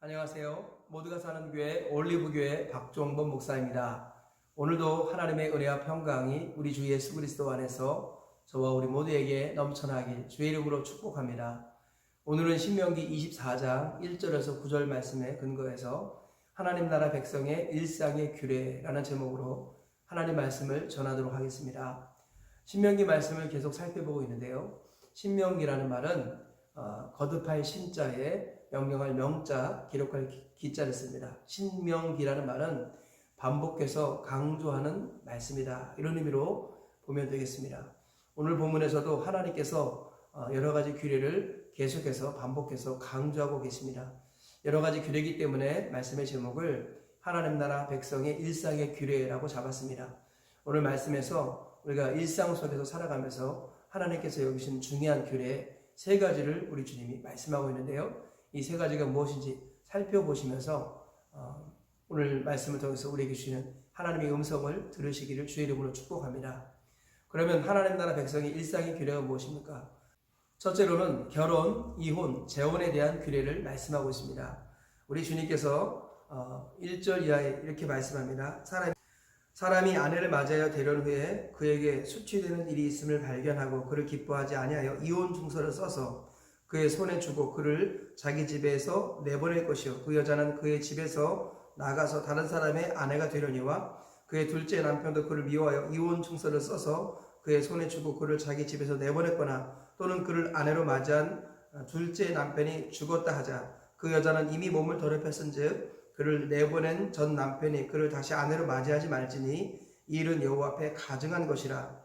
안녕하세요. 모두가 사는 교회 올리브교회 박종범 목사입니다. 오늘도 하나님의 은혜와 평강이 우리 주 예수 그리스도 안에서 저와 우리 모두에게 넘쳐나길 주의 이름으로 축복합니다. 오늘은 신명기 24장 1절에서 9절 말씀에 근거해서 하나님 나라 백성의 일상의 규례라는 제목으로 하나님 말씀을 전하도록 하겠습니다. 신명기 말씀을 계속 살펴보고 있는데요. 신명기라는 말은 거듭할 신자에 명령할 명자, 기록할 기자를 씁니다. 신명기라는 말은 반복해서 강조하는 말씀이다. 이런 의미로 보면 되겠습니다. 오늘 본문에서도 하나님께서 여러 가지 규례를 계속해서 반복해서 강조하고 계십니다. 여러 가지 규례이기 때문에 말씀의 제목을 하나님 나라 백성의 일상의 규례라고 잡았습니다. 오늘 말씀에서 우리가 일상 속에서 살아가면서 하나님께서 여기신 중요한 규례 세 가지를 우리 주님이 말씀하고 있는데요. 이 세 가지가 무엇인지 살펴보시면서 오늘 말씀을 통해서 우리에게 주시는 하나님의 음성을 들으시기를 주의 이름으로 축복합니다. 그러면 하나님 나라 백성의 일상의 규례가 무엇입니까? 첫째로는 결혼, 이혼, 재혼에 대한 규례를 말씀하고 있습니다. 우리 주님께서 1절 이하에 이렇게 말씀합니다. 사람이 아내를 맞이하여 데려온 후에 그에게 수치되는 일이 있음을 발견하고 그를 기뻐하지 아니하여 이혼 증서를 써서 그의 손에 주고 그를 자기 집에서 내보낼 것이요 그 여자는 그의 집에서 나가서 다른 사람의 아내가 되려니와 그의 둘째 남편도 그를 미워하여 이혼 증서를 써서 그의 손에 주고 그를 자기 집에서 내보냈거나 또는 그를 아내로 맞이한 둘째 남편이 죽었다 하자 그 여자는 이미 몸을 더럽혔은즉 그를 내보낸 전 남편이 그를 다시 아내로 맞이하지 말지니 이 일은 여호와 앞에 가증한 것이라.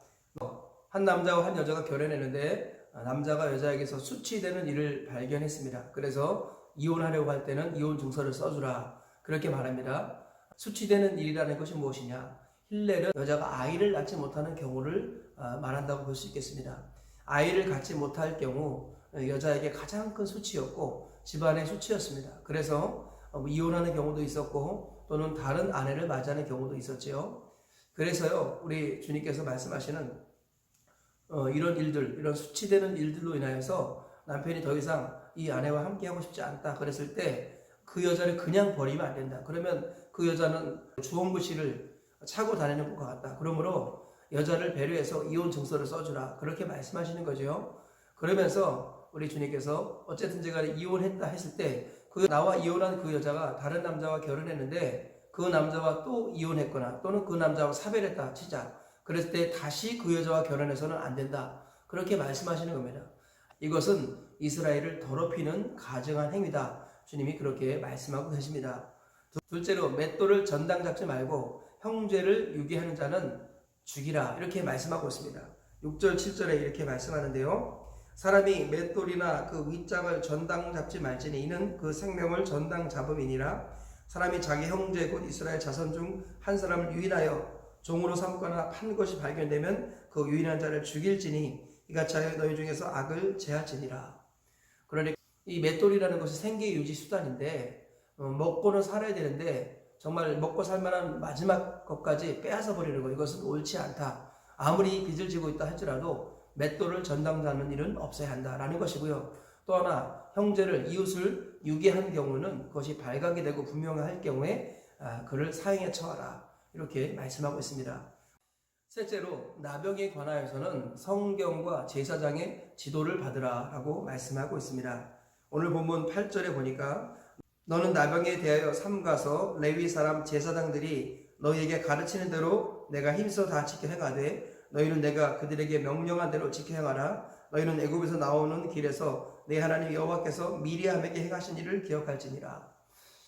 한 남자와 한 여자가 결혼했는데 남자가 여자에게서 수치되는 일을 발견했습니다. 그래서 이혼하려고 할 때는 이혼 증서를 써주라 그렇게 말합니다. 수치되는 일이라는 것이 무엇이냐? 힐렐은 여자가 아이를 낳지 못하는 경우를 말한다고 볼 수 있겠습니다. 아이를 갖지 못할 경우 여자에게 가장 큰 수치였고 집안의 수치였습니다. 그래서 이혼하는 경우도 있었고 또는 다른 아내를 맞이하는 경우도 있었지요. 그래서요 우리 주님께서 말씀하시는 이런 일들, 이런 수치되는 일들로 인하여서 남편이 더 이상 이 아내와 함께하고 싶지 않다 그랬을 때 그 여자를 그냥 버리면 안 된다. 그러면 그 여자는 주홍글씨를 차고 다니는 것 같다. 그러므로 여자를 배려해서 이혼 증서를 써주라 그렇게 말씀하시는 거죠. 그러면서 우리 주님께서 어쨌든 제가 이혼했다 했을 때 그 나와 이혼한 그 여자가 다른 남자와 결혼했는데 그 남자와 또 이혼했거나 또는 그 남자와 사별했다 치자. 그랬을 때 다시 그 여자와 결혼해서는 안 된다. 그렇게 말씀하시는 겁니다. 이것은 이스라엘을 더럽히는 가증한 행위다. 주님이 그렇게 말씀하고 계십니다. 둘째로 맷돌을 전당 잡지 말고 형제를 유기하는 자는 죽이라 이렇게 말씀하고 있습니다. 6절 7절에 이렇게 말씀하는데요. 사람이 맷돌이나 그 윗장을 전당 잡지 말지니 이는 그 생명을 전당 잡음이니라. 사람이 자기 형제 곧 이스라엘 자손 중 한 사람을 유인하여 종으로 삼거나 판 것이 발견되면 그 유인한 자를 죽일지니 이같이 하여 너희 중에서 악을 제할지니라. 그러니 이 맷돌이라는 것이 생계 유지 수단인데 먹고는 살아야 되는데 정말 먹고 살만한 마지막 것까지 빼앗아 버리는 것 이것은 옳지 않다. 아무리 빚을 지고 있다 할지라도 맷돌을 전당 잡는 일은 없어야 한다라는 것이고요. 또 하나 형제를 이웃을 유기한 경우는 그것이 발각이 되고 분명할 경우에 그를 사형에 처하라. 이렇게 말씀하고 있습니다. 셋째로 나병에 관하여서는 성경과 제사장의 지도를 받으라 라고 말씀하고 있습니다. 오늘 본문 8절에 보니까 너는 나병에 대하여 삼가서 레위 사람 제사장들이 너희에게 가르치는 대로 내가 힘써 다 지켜 행하되 너희는 내가 그들에게 명령한 대로 지켜 행하라. 너희는 애굽에서 나오는 길에서 내 하나님 여호와께서 미리암에게 행하신 일을 기억할지니라.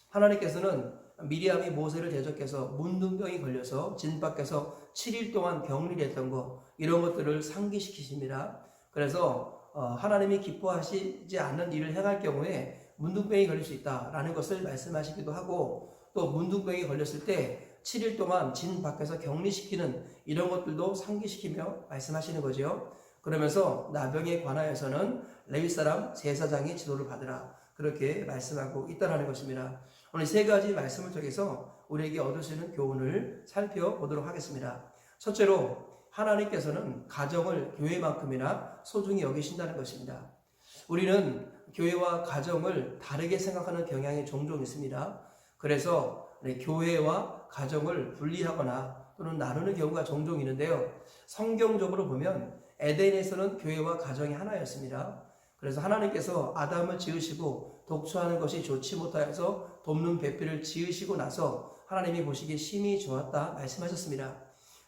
하나님께서는 미리암이 모세를 대적해서 문둥병이 걸려서 진 밖에서 7일 동안 격리했던 것 이런 것들을 상기시키십니다. 그래서 하나님이 기뻐하시지 않는 일을 행할 경우에 문둥병이 걸릴 수 있다라는 것을 말씀하시기도 하고 또 문둥병이 걸렸을 때 7일 동안 진 밖에서 격리시키는 이런 것들도 상기시키며 말씀하시는 거죠. 그러면서 나병에 관하여서는 레위 사람 제사장의 지도를 받으라 그렇게 말씀하고 있다는 것입니다. 오늘 세 가지 말씀을 통해서 우리에게 얻을 수 있는 교훈을 살펴보도록 하겠습니다. 첫째로 하나님께서는 가정을 교회만큼이나 소중히 여기신다는 것입니다. 우리는 교회와 가정을 다르게 생각하는 경향이 종종 있습니다. 그래서 교회와 가정을 분리하거나 또는 나누는 경우가 종종 있는데요. 성경적으로 보면 에덴에서는 교회와 가정이 하나였습니다. 그래서 하나님께서 아담을 지으시고 독초하는 것이 좋지 못하여서 돕는 배필을 지으시고 나서 하나님이 보시기에 심히 좋았다 말씀하셨습니다.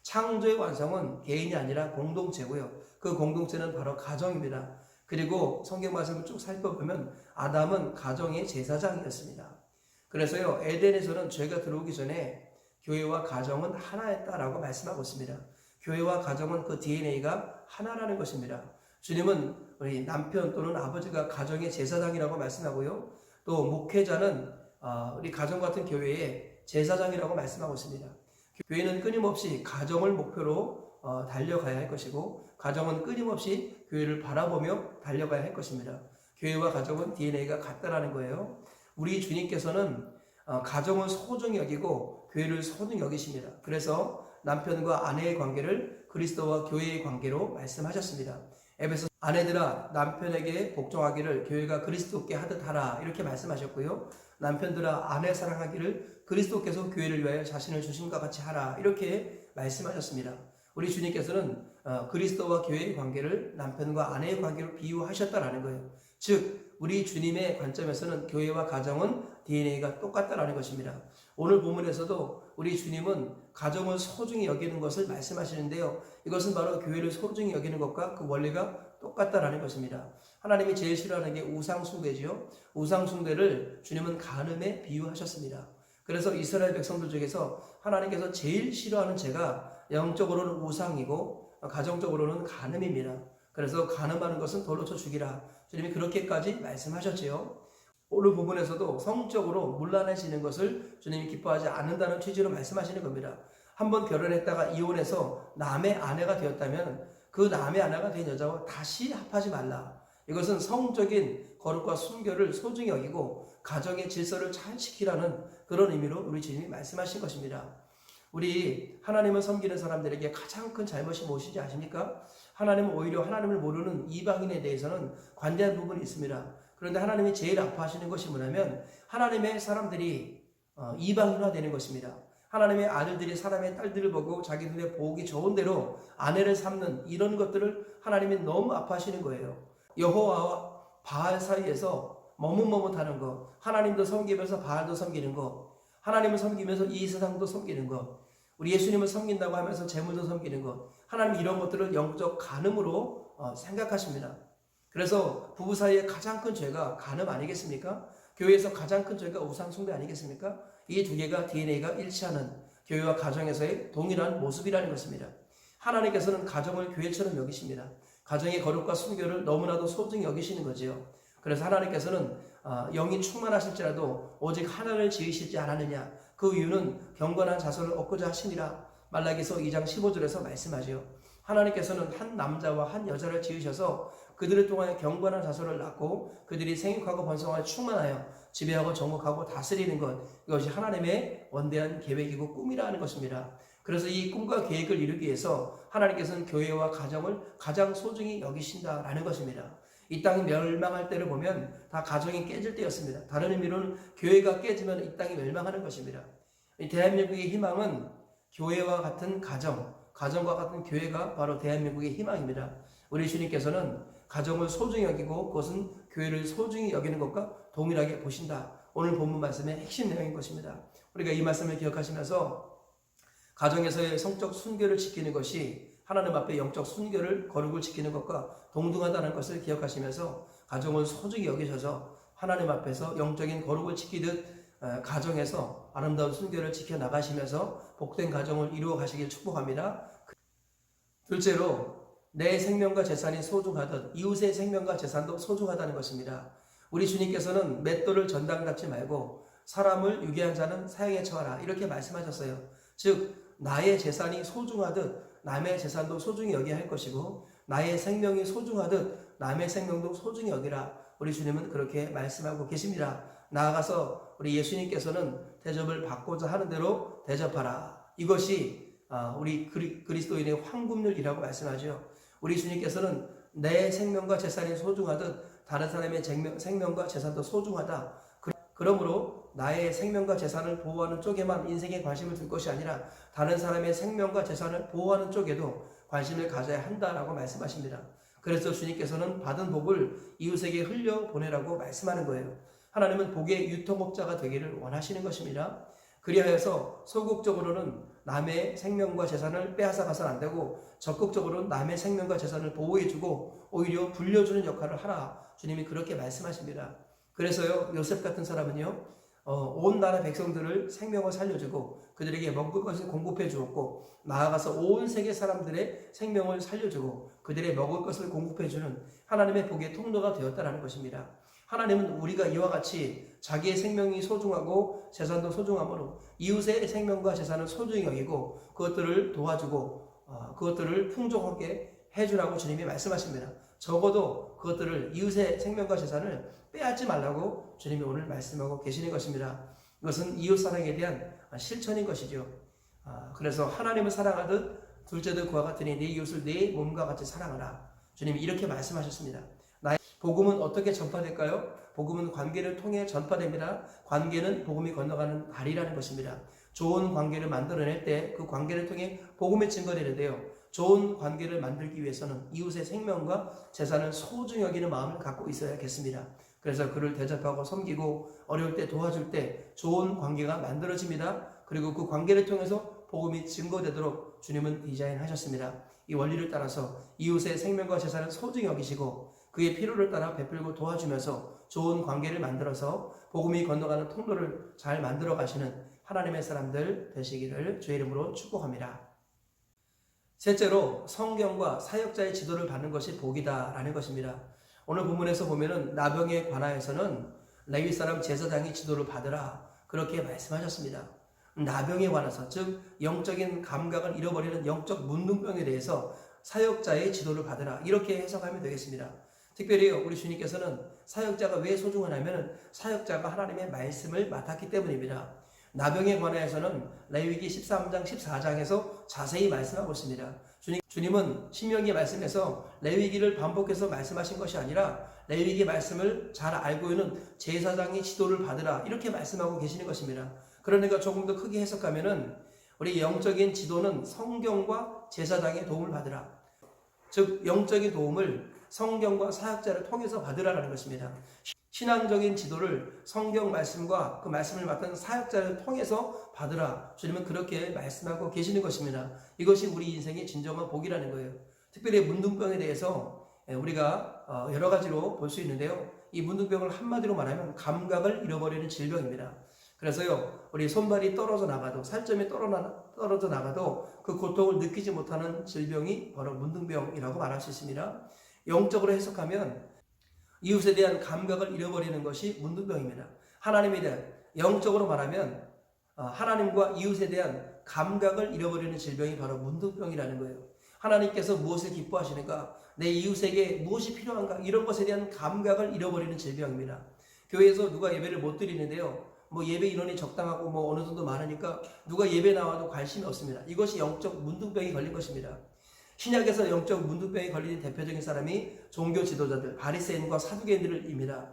창조의 완성은 개인이 아니라 공동체고요. 그 공동체는 바로 가정입니다. 그리고 성경 말씀을 쭉 살펴보면 아담은 가정의 제사장이었습니다. 그래서요, 에덴에서는 죄가 들어오기 전에 교회와 가정은 하나였다라고 말씀하고 있습니다. 교회와 가정은 그 DNA가 하나라는 것입니다. 주님은 우리 남편 또는 아버지가 가정의 제사장이라고 말씀하고요. 또 목회자는 우리 가정 같은 교회의 제사장이라고 말씀하고 있습니다. 교회는 끊임없이 가정을 목표로 달려가야 할 것이고 가정은 끊임없이 교회를 바라보며 달려가야 할 것입니다. 교회와 가정은 DNA가 같다라는 거예요. 우리 주님께서는 가정을 소중히 여기고 교회를 소중히 여기십니다. 그래서 남편과 아내의 관계를 그리스도와 교회의 관계로 말씀하셨습니다. 에베소 아내들아 남편에게 복종하기를 교회가 그리스도께 하듯 하라 이렇게 말씀하셨고요. 남편들아 아내 사랑하기를 그리스도께서 교회를 위하여 자신을 주심과 같이 하라 이렇게 말씀하셨습니다. 우리 주님께서는 그리스도와 교회의 관계를 남편과 아내의 관계로 비유하셨다라는 거예요. 즉 우리 주님의 관점에서는 교회와 가정은 DNA가 똑같다라는 것입니다. 오늘 본문에서도 우리 주님은 가정을 소중히 여기는 것을 말씀하시는데요. 이것은 바로 교회를 소중히 여기는 것과 그 원리가 똑같다라는 것입니다. 하나님이 제일 싫어하는 게 우상숭배지요. 우상숭배를 주님은 간음에 비유하셨습니다. 그래서 이스라엘 백성들 중에서 하나님께서 제일 싫어하는 죄가 영적으로는 우상이고 가정적으로는 간음입니다. 그래서 간음하는 것은 돌로 쳐 죽이라. 주님이 그렇게까지 말씀하셨지요. 오늘 부분에서도 성적으로 문란해지는 것을 주님이 기뻐하지 않는다는 취지로 말씀하시는 겁니다. 한번 결혼했다가 이혼해서 남의 아내가 되었다면 그 남의 아내가 된 여자와 다시 합하지 말라. 이것은 성적인 거룩과 순결을 소중히 여기고 가정의 질서를 잘 지키라는 그런 의미로 우리 주님이 말씀하신 것입니다. 우리 하나님을 섬기는 사람들에게 가장 큰 잘못이 무엇인지 아십니까? 하나님은 오히려 하나님을 모르는 이방인에 대해서는 관대한 부분이 있습니다. 그런데 하나님이 제일 아파하시는 것이 뭐냐면 하나님의 사람들이 이방인화 되는 것입니다. 하나님의 아들들이 사람의 딸들을 보고 자기 눈에 보기 좋은 대로 아내를 삼는 이런 것들을 하나님이 너무 아파하시는 거예요. 여호와와 바알 사이에서 머뭇머뭇하는 거, 하나님도 섬기면서 바알도 섬기는 거, 하나님을 섬기면서 이 세상도 섬기는 거, 우리 예수님을 섬긴다고 하면서 재물도 섬기는 것, 하나님 이런 것들을 영적 간음으로 생각하십니다. 그래서 부부 사이에 가장 큰 죄가 간음 아니겠습니까? 교회에서 가장 큰 죄가 우상숭배 아니겠습니까? 이 두 개가 DNA가 일치하는 교회와 가정에서의 동일한 모습이라는 것입니다. 하나님께서는 가정을 교회처럼 여기십니다. 가정의 거룩과 순결을 너무나도 소중히 여기시는 거지요. 그래서 하나님께서는 영이 충만하실지라도 오직 하나를 지으시지 않았느냐. 그 이유는 경건한 자손을 얻고자 하시니라. 말라기서 2장 15절에서 말씀하지요. 하나님께서는 한 남자와 한 여자를 지으셔서 그들을 통하여 경건한 자손을 낳고 그들이 생육하고 번성하여 충만하여 지배하고 정복하고 다스리는 것, 이것이 하나님의 원대한 계획이고 꿈이라 하는 것입니다. 그래서 이 꿈과 계획을 이루기 위해서 하나님께서는 교회와 가정을 가장 소중히 여기신다라는 것입니다. 이 땅이 멸망할 때를 보면 다 가정이 깨질 때였습니다. 다른 의미로는 교회가 깨지면 이 땅이 멸망하는 것입니다. 대한민국의 희망은 교회와 같은 가정과 같은 교회가 바로 대한민국의 희망입니다. 우리 주님께서는 가정을 소중히 여기고 그것은 교회를 소중히 여기는 것과 동일하게 보신다. 오늘 본문 말씀의 핵심 내용인 것입니다. 우리가 이 말씀을 기억하시면서 가정에서의 성적 순결을 지키는 것이 하나님 앞에 영적 순결을 거룩을 지키는 것과 동등하다는 것을 기억하시면서 가정을 소중히 여기셔서 하나님 앞에서 영적인 거룩을 지키듯 가정에서 아름다운 순결을 지켜나가시면서 복된 가정을 이루어 가시길 축복합니다. 둘째로 내 생명과 재산이 소중하듯 이웃의 생명과 재산도 소중하다는 것입니다. 우리 주님께서는 맷돌을 전당 닫지 말고 사람을 유괴한 자는 사형에 처하라 이렇게 말씀하셨어요. 즉 나의 재산이 소중하듯 남의 재산도 소중히 여겨야 할 것이고 나의 생명이 소중하듯 남의 생명도 소중히 여기라. 우리 주님은 그렇게 말씀하고 계십니다. 나아가서 우리 예수님께서는 대접을 받고자 하는 대로 대접하라. 이것이 우리 그리스도인의 황금률이라고 말씀하죠. 우리 주님께서는 내 생명과 재산이 소중하듯 다른 사람의 생명과 재산도 소중하다. 그러므로 나의 생명과 재산을 보호하는 쪽에만 인생에 관심을 둘 것이 아니라 다른 사람의 생명과 재산을 보호하는 쪽에도 관심을 가져야 한다라고 말씀하십니다. 그래서 주님께서는 받은 복을 이웃에게 흘려보내라고 말씀하는 거예요. 하나님은 복의 유통업자가 되기를 원하시는 것입니다. 그리하여서 소극적으로는 남의 생명과 재산을 빼앗아가서는 안 되고 적극적으로는 남의 생명과 재산을 보호해주고 오히려 불려주는 역할을 하라. 주님이 그렇게 말씀하십니다. 그래서요, 요셉 같은 사람은요, 온 나라 백성들을 생명을 살려주고 그들에게 먹을 것을 공급해 주었고, 나아가서 온 세계 사람들의 생명을 살려주고 그들의 먹을 것을 공급해 주는 하나님의 복의 통로가 되었다는 것입니다. 하나님은 우리가 이와 같이 자기의 생명이 소중하고 재산도 소중하므로 이웃의 생명과 재산을 소중히 여기고 그것들을 도와주고 그것들을 풍족하게 해주라고 주님이 말씀하십니다. 적어도 그것들을 이웃의 생명과 재산을 빼앗지 말라고 주님이 오늘 말씀하고 계시는 것입니다. 이것은 이웃 사랑에 대한 실천인 것이죠. 그래서 하나님을 사랑하듯 둘째도 그와 같으니 네 이웃을 네 몸과 같이 사랑하라. 주님이 이렇게 말씀하셨습니다. 복음은 어떻게 전파될까요? 복음은 관계를 통해 전파됩니다. 관계는 복음이 건너가는 다리라는 것입니다. 좋은 관계를 만들어낼 때 그 관계를 통해 복음이 증거되는데요. 좋은 관계를 만들기 위해서는 이웃의 생명과 재산을 소중히 여기는 마음을 갖고 있어야겠습니다. 그래서 그를 대접하고 섬기고 어려울 때 도와줄 때 좋은 관계가 만들어집니다. 그리고 그 관계를 통해서 복음이 증거되도록 주님은 디자인하셨습니다. 이 원리를 따라서 이웃의 생명과 재산을 소중히 여기시고 그의 필요를 따라 베풀고 도와주면서 좋은 관계를 만들어서 복음이 건너가는 통로를 잘 만들어 가시는 하나님의 사람들 되시기를 주의 이름으로 축복합니다. 셋째로 성경과 사역자의 지도를 받는 것이 복이다라는 것입니다. 오늘 본문에서 보면은 나병에 관하여서는 레위 사람 제사장이 지도를 받으라 그렇게 말씀하셨습니다. 나병에 관해서 즉 영적인 감각을 잃어버리는 영적 문둥병에 대해서 사역자의 지도를 받으라 이렇게 해석하면 되겠습니다. 특별히 우리 주님께서는 사역자가 왜 소중하냐면 사역자가 하나님의 말씀을 맡았기 때문입니다. 나병에 관해서는 레위기 13장 14장에서 자세히 말씀하고 있습니다. 주님은 신명기 말씀에서 레위기를 반복해서 말씀하신 것이 아니라 레위기 말씀을 잘 알고 있는 제사장의 지도를 받으라 이렇게 말씀하고 계시는 것입니다. 그러니까 조금 더 크게 해석하면은 우리 영적인 지도는 성경과 제사장의 도움을 받으라. 즉 영적인 도움을 성경과 사역자를 통해서 받으라는 것입니다. 신앙적인 지도를 성경 말씀과 그 말씀을 맡은 사역자를 통해서 받으라. 주님은 그렇게 말씀하고 계시는 것입니다. 이것이 우리 인생의 진정한 복이라는 거예요. 특별히 문둥병에 대해서 우리가 여러 가지로 볼 수 있는데요. 이 문둥병을 한마디로 말하면 감각을 잃어버리는 질병입니다. 그래서요, 우리 손발이 떨어져 나가도 살점이 떨어져 나가도 그 고통을 느끼지 못하는 질병이 바로 문둥병이라고 말할 수 있습니다. 영적으로 해석하면 이웃에 대한 감각을 잃어버리는 것이 문둥병입니다. 하나님에 대한 영적으로 말하면 하나님과 이웃에 대한 감각을 잃어버리는 질병이 바로 문둥병이라는 거예요. 하나님께서 무엇을 기뻐하시는가, 내 이웃에게 무엇이 필요한가 이런 것에 대한 감각을 잃어버리는 질병입니다. 교회에서 누가 예배를 못 드리는데요. 예배 인원이 적당하고 어느 정도 많으니까 누가 예배 나와도 관심이 없습니다. 이것이 영적 문둥병이 걸린 것입니다. 신약에서 영적 문둥병에 걸린 대표적인 사람이 종교 지도자들, 바리새인과 사두개인들입니다.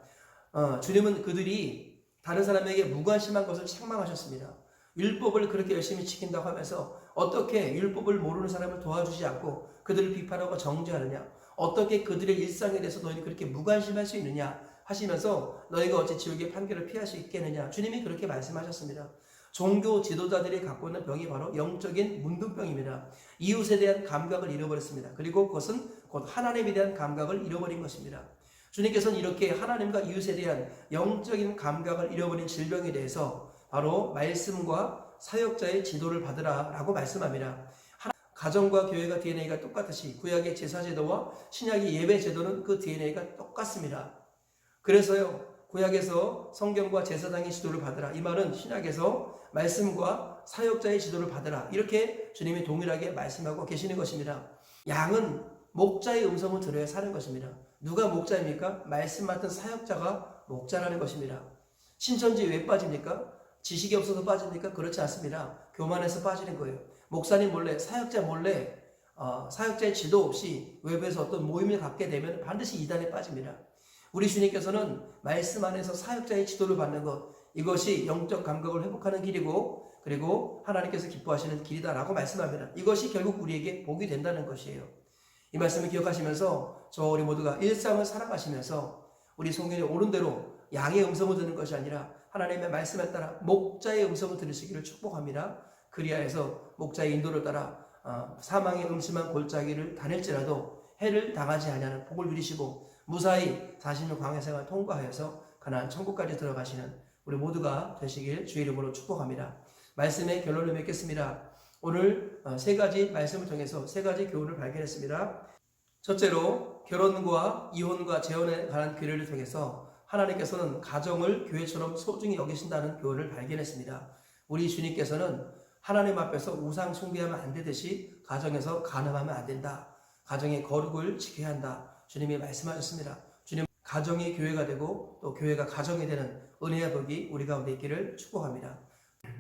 주님은 그들이 다른 사람에게 무관심한 것을 책망하셨습니다. 율법을 그렇게 열심히 지킨다고 하면서 어떻게 율법을 모르는 사람을 도와주지 않고 그들을 비판하고 정죄하느냐, 어떻게 그들의 일상에 대해서 너희는 그렇게 무관심할 수 있느냐 하시면서 너희가 어찌 지옥의 판결을 피할 수 있겠느냐, 주님이 그렇게 말씀하셨습니다. 종교 지도자들이 갖고 있는 병이 바로 영적인 문둥병입니다. 이웃에 대한 감각을 잃어버렸습니다. 그리고 그것은 곧 하나님에 대한 감각을 잃어버린 것입니다. 주님께서는 이렇게 하나님과 이웃에 대한 영적인 감각을 잃어버린 질병에 대해서 바로 말씀과 사역자의 지도를 받으라 라고 말씀합니다. 가정과 교회가 DNA가 똑같듯이 구약의 제사제도와 신약의 예배제도는 그 DNA가 똑같습니다. 그래서요, 구약에서 성경과 제사장의 지도를 받으라, 이 말은 신약에서 말씀과 사역자의 지도를 받으라, 이렇게 주님이 동일하게 말씀하고 계시는 것입니다. 양은 목자의 음성을 들어야 사는 것입니다. 누가 목자입니까? 말씀 맡은 사역자가 목자라는 것입니다. 신천지에 왜 빠집니까? 지식이 없어서 빠집니까? 그렇지 않습니다. 교만해서 빠지는 거예요. 목사님 몰래, 사역자 몰래 사역자의 지도 없이 외부에서 어떤 모임을 갖게 되면 반드시 이단에 빠집니다. 우리 주님께서는 말씀 안에서 사역자의 지도를 받는 것, 이것이 영적 감각을 회복하는 길이고, 그리고 하나님께서 기뻐하시는 길이다라고 말씀합니다. 이것이 결국 우리에게 복이 된다는 것이에요. 이 말씀을 기억하시면서 저와 우리 모두가 일상을 살아가시면서 우리 성경에 옳은 대로 양의 음성을 듣는 것이 아니라 하나님의 말씀에 따라 목자의 음성을 들으시기를 축복합니다. 그리하여서 목자의 인도를 따라 사망의 음침한 골짜기를 다닐지라도 해를 당하지 아니하는 복을 누리시고 무사히 40년 광야 생활 통과하여서 가나안 천국까지 들어가시는 우리 모두가 되시길 주의 이름으로 축복합니다. 말씀의 결론을 맺겠습니다. 오늘 세 가지 말씀을 통해서 세 가지 교훈을 발견했습니다. 첫째로 결혼과 이혼과 재혼에 관한 규례를 통해서 하나님께서는 가정을 교회처럼 소중히 여기신다는 교훈을 발견했습니다. 우리 주님께서는 하나님 앞에서 우상 숭배하면 안 되듯이 가정에서 간음하면 안 된다. 가정의 거룩을 지켜야 한다. 주님이 말씀하셨습니다. 주님 가정이 교회가 되고 또 교회가 가정이 되는 은혜와 복이 우리 가운데 있기를 축복합니다.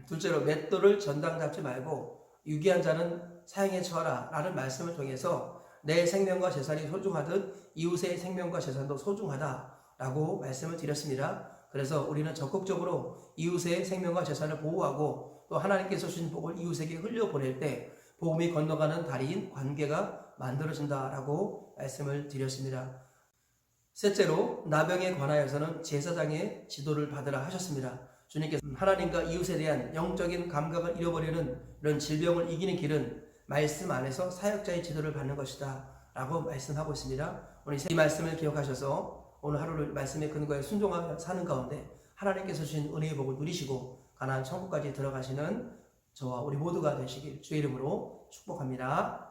둘째로 맷돌을 전당 잡지 말고 유기한 자는 사형에 처하라 라는 말씀을 통해서 내 생명과 재산이 소중하듯 이웃의 생명과 재산도 소중하다라고 말씀을 드렸습니다. 그래서 우리는 적극적으로 이웃의 생명과 재산을 보호하고 또 하나님께서 주신 복을 이웃에게 흘려보낼 때 복음이 건너가는 다리인 관계가 만들어진다라고 말씀을 드렸습니다. 셋째로 나병에 관하여서는 제사장의 지도를 받으라 하셨습니다. 주님께서 하나님과 이웃에 대한 영적인 감각을 잃어버리는 이런 질병을 이기는 길은 말씀 안에서 사역자의 지도를 받는 것이다 라고 말씀하고 있습니다. 오늘 이 말씀을 기억하셔서 오늘 하루를 말씀의 근거에 순종하며 사는 가운데 하나님께서 주신 은혜의 복을 누리시고 가나안 천국까지 들어가시는 저와 우리 모두가 되시길 주의 이름으로 축복합니다.